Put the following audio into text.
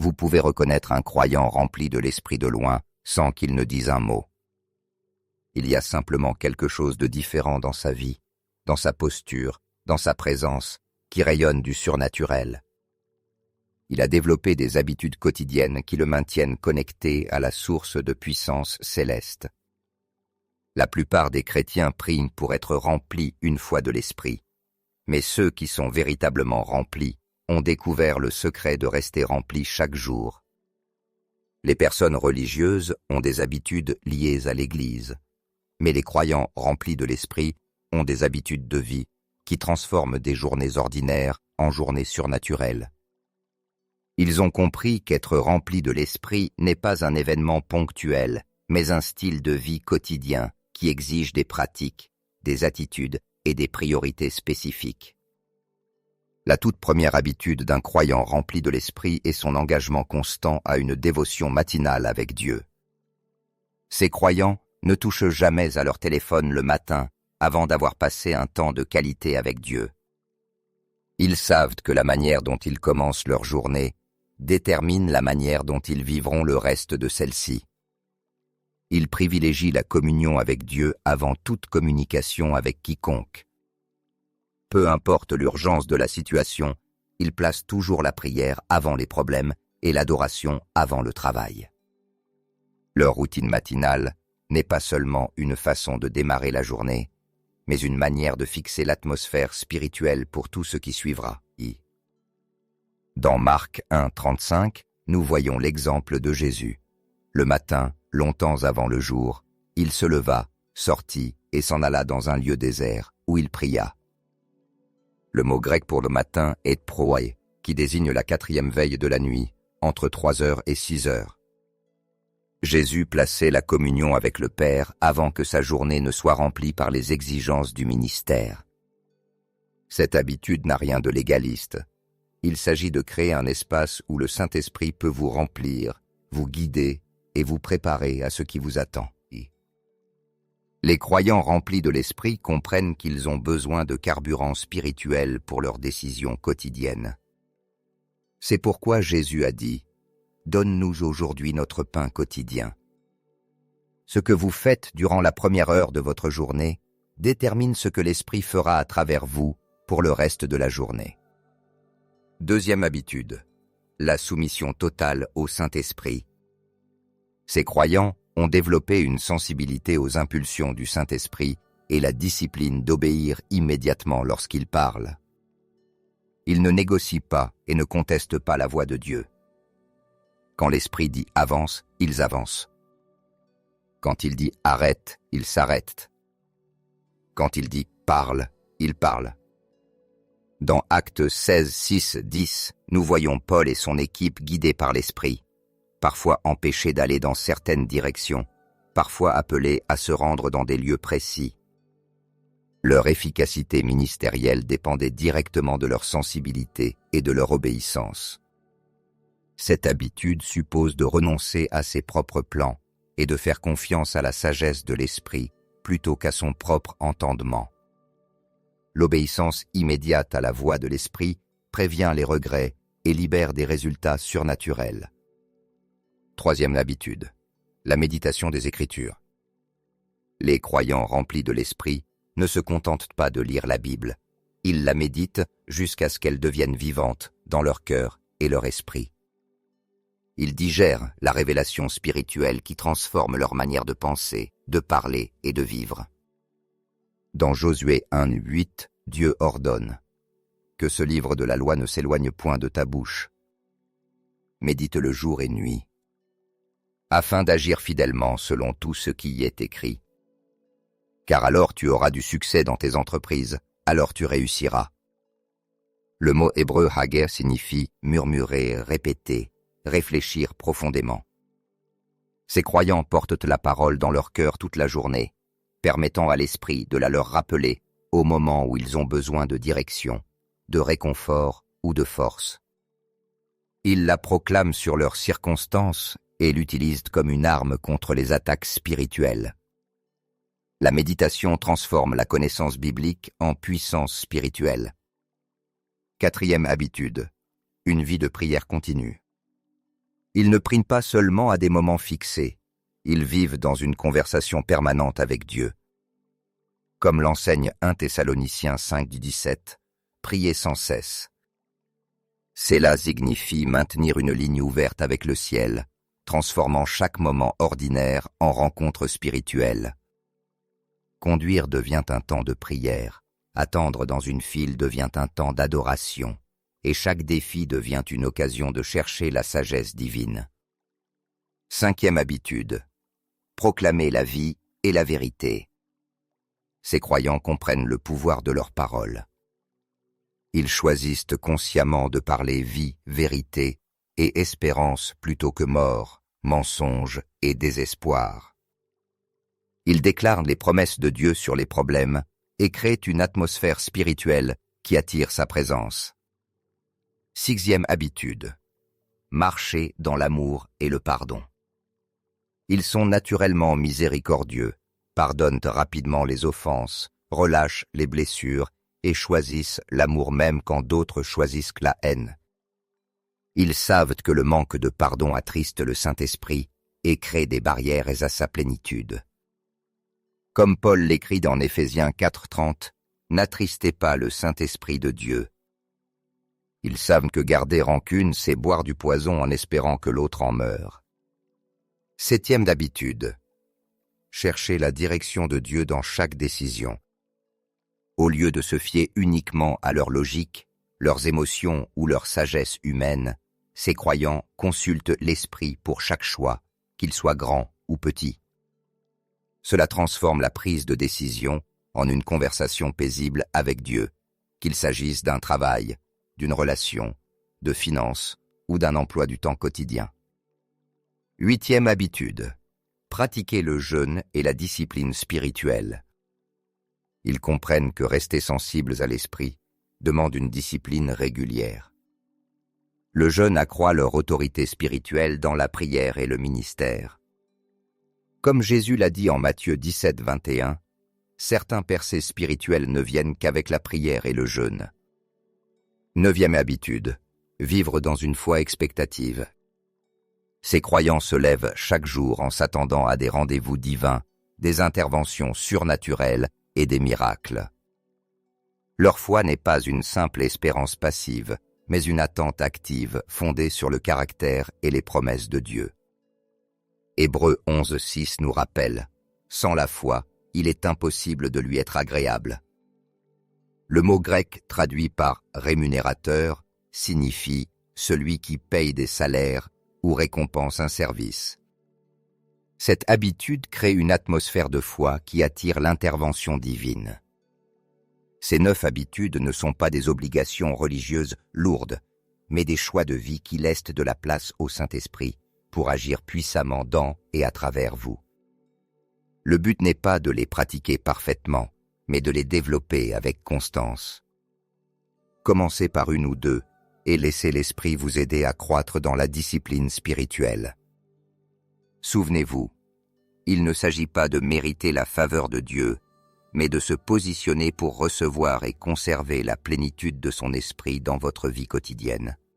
vous pouvez reconnaître un croyant rempli de l'esprit de loin sans qu'il ne dise un mot. Il y a simplement quelque chose de différent dans sa vie, dans sa posture, dans sa présence, qui rayonne du surnaturel. Il a développé des habitudes quotidiennes qui le maintiennent connecté à la source de puissance céleste. La plupart des chrétiens prient pour être remplis une fois de l'esprit, mais ceux qui sont véritablement remplis ont découvert le secret de rester remplis chaque jour. Les personnes religieuses ont des habitudes liées à l'Église, mais les croyants remplis de l'esprit ont des habitudes de vie qui transforment des journées ordinaires en journées surnaturelles. Ils ont compris qu'être rempli de l'esprit n'est pas un événement ponctuel, mais un style de vie quotidien qui exige des pratiques, des attitudes et des priorités spécifiques. La toute première habitude d'un croyant rempli de l'esprit est son engagement constant à une dévotion matinale avec Dieu. Ces croyants ne touchent jamais à leur téléphone le matin avant d'avoir passé un temps de qualité avec Dieu. Ils savent que la manière dont ils commencent leur journée détermine la manière dont ils vivront le reste de celle-ci. Ils privilégient la communion avec Dieu avant toute communication avec quiconque. Peu importe l'urgence de la situation, ils placent toujours la prière avant les problèmes et l'adoration avant le travail. Leur routine matinale n'est pas seulement une façon de démarrer la journée, mais une manière de fixer l'atmosphère spirituelle pour tout ce qui suivra. Dans Marc 1,35, nous voyons l'exemple de Jésus. Le matin, longtemps avant le jour, il se leva, sortit et s'en alla dans un lieu désert, où il pria. Le mot grec pour le matin est proé, qui désigne la 4e veille de la nuit, entre 3 heures et 6 heures. Jésus plaçait la communion avec le Père avant que sa journée ne soit remplie par les exigences du ministère. Cette habitude n'a rien de légaliste. Il s'agit de créer un espace où le Saint-Esprit peut vous remplir, vous guider et vous préparer à ce qui vous attend. Les croyants remplis de l'Esprit comprennent qu'ils ont besoin de carburant spirituel pour leurs décisions quotidiennes. C'est pourquoi Jésus a dit « Donne-nous aujourd'hui notre pain quotidien ». Ce que vous faites durant la première heure de votre journée détermine ce que l'Esprit fera à travers vous pour le reste de la journée. Deuxième habitude, la soumission totale au Saint-Esprit. Ces croyants ont développé une sensibilité aux impulsions du Saint-Esprit et la discipline d'obéir immédiatement lorsqu'il parle. Ils ne négocient pas et ne contestent pas la voix de Dieu. Quand l'Esprit dit « avance », ils avancent. Quand il dit « arrête », ils s'arrêtent. Quand il dit « parle », ils parlent. Dans Actes 16, 6, 10, nous voyons Paul et son équipe guidés par l'Esprit, parfois empêchés d'aller dans certaines directions, parfois appelés à se rendre dans des lieux précis. Leur efficacité ministérielle dépendait directement de leur sensibilité et de leur obéissance. Cette habitude suppose de renoncer à ses propres plans et de faire confiance à la sagesse de l'Esprit plutôt qu'à son propre entendement. L'obéissance immédiate à la voix de l'Esprit prévient les regrets et libère des résultats surnaturels. Troisième habitude, la méditation des Écritures. Les croyants remplis de l'Esprit ne se contentent pas de lire la Bible, ils la méditent jusqu'à ce qu'elle devienne vivante dans leur cœur et leur esprit. Ils digèrent la révélation spirituelle qui transforme leur manière de penser, de parler et de vivre. Dans Josué 1:8, Dieu ordonne « Que ce livre de la loi ne s'éloigne point de ta bouche. Médite-le jour et nuit, afin d'agir fidèlement selon tout ce qui y est écrit. Car alors tu auras du succès dans tes entreprises, alors tu réussiras. » Le mot hébreu hager signifie murmurer, répéter, réfléchir profondément. Ces croyants portent la parole dans leur cœur toute la journée, permettant à l'esprit de la leur rappeler au moment où ils ont besoin de direction, de réconfort ou de force. Ils la proclament sur leurs circonstances et l'utilisent comme une arme contre les attaques spirituelles. La méditation transforme la connaissance biblique en puissance spirituelle. Quatrième habitude, une vie de prière continue. Ils ne prient pas seulement à des moments fixés, ils vivent dans une conversation permanente avec Dieu. Comme l'enseigne 1 Thessaloniciens 5:17, priez sans cesse. Cela signifie maintenir une ligne ouverte avec le ciel, transformant chaque moment ordinaire en rencontre spirituelle. Conduire devient un temps de prière, attendre dans une file devient un temps d'adoration, et chaque défi devient une occasion de chercher la sagesse divine. 5e habitude. Proclamer la vie et la vérité. Ces croyants comprennent le pouvoir de leurs paroles. Ils choisissent consciemment de parler vie, vérité et espérance plutôt que mort, mensonge et désespoir. Ils déclarent les promesses de Dieu sur les problèmes et créent une atmosphère spirituelle qui attire sa présence. 6e habitude. Marcher dans l'amour et le pardon. Ils sont naturellement miséricordieux, pardonnent rapidement les offenses, relâchent les blessures et choisissent l'amour même quand d'autres choisissent la haine. Ils savent que le manque de pardon attriste le Saint-Esprit et crée des barrières à sa plénitude. Comme Paul l'écrit dans Éphésiens 4:30, « N'attristez pas le Saint-Esprit de Dieu ». Ils savent que garder rancune, c'est boire du poison en espérant que l'autre en meure. 7e habitude. Chercher la direction de Dieu dans chaque décision. Au lieu de se fier uniquement à leur logique, leurs émotions ou leur sagesse humaine, ces croyants consultent l'esprit pour chaque choix, qu'il soit grand ou petit. Cela transforme la prise de décision en une conversation paisible avec Dieu, qu'il s'agisse d'un travail, d'une relation, de finances ou d'un emploi du temps quotidien. 8e habitude. Pratiquer le jeûne et la discipline spirituelle. Ils comprennent que rester sensibles à l'esprit demande une discipline régulière. Le jeûne accroît leur autorité spirituelle dans la prière et le ministère. Comme Jésus l'a dit en Matthieu 17:21, certains percées spirituelles ne viennent qu'avec la prière et le jeûne. 9e habitude. Vivre dans une foi expectative. Ces croyants se lèvent chaque jour en s'attendant à des rendez-vous divins, des interventions surnaturelles et des miracles. Leur foi n'est pas une simple espérance passive, mais une attente active fondée sur le caractère et les promesses de Dieu. Hébreux 11:6 nous rappelle « Sans la foi, il est impossible de lui être agréable ». Le mot grec traduit par « rémunérateur » signifie « celui qui paye des salaires » ou récompense un service. Cette habitude crée une atmosphère de foi qui attire l'intervention divine. Ces 9 habitudes ne sont pas des obligations religieuses lourdes, mais des choix de vie qui laissent de la place au Saint-Esprit pour agir puissamment dans et à travers vous. Le but n'est pas de les pratiquer parfaitement, mais de les développer avec constance. Commencez par une ou deux, et laissez l'Esprit vous aider à croître dans la discipline spirituelle. Souvenez-vous, il ne s'agit pas de mériter la faveur de Dieu, mais de se positionner pour recevoir et conserver la plénitude de son Esprit dans votre vie quotidienne.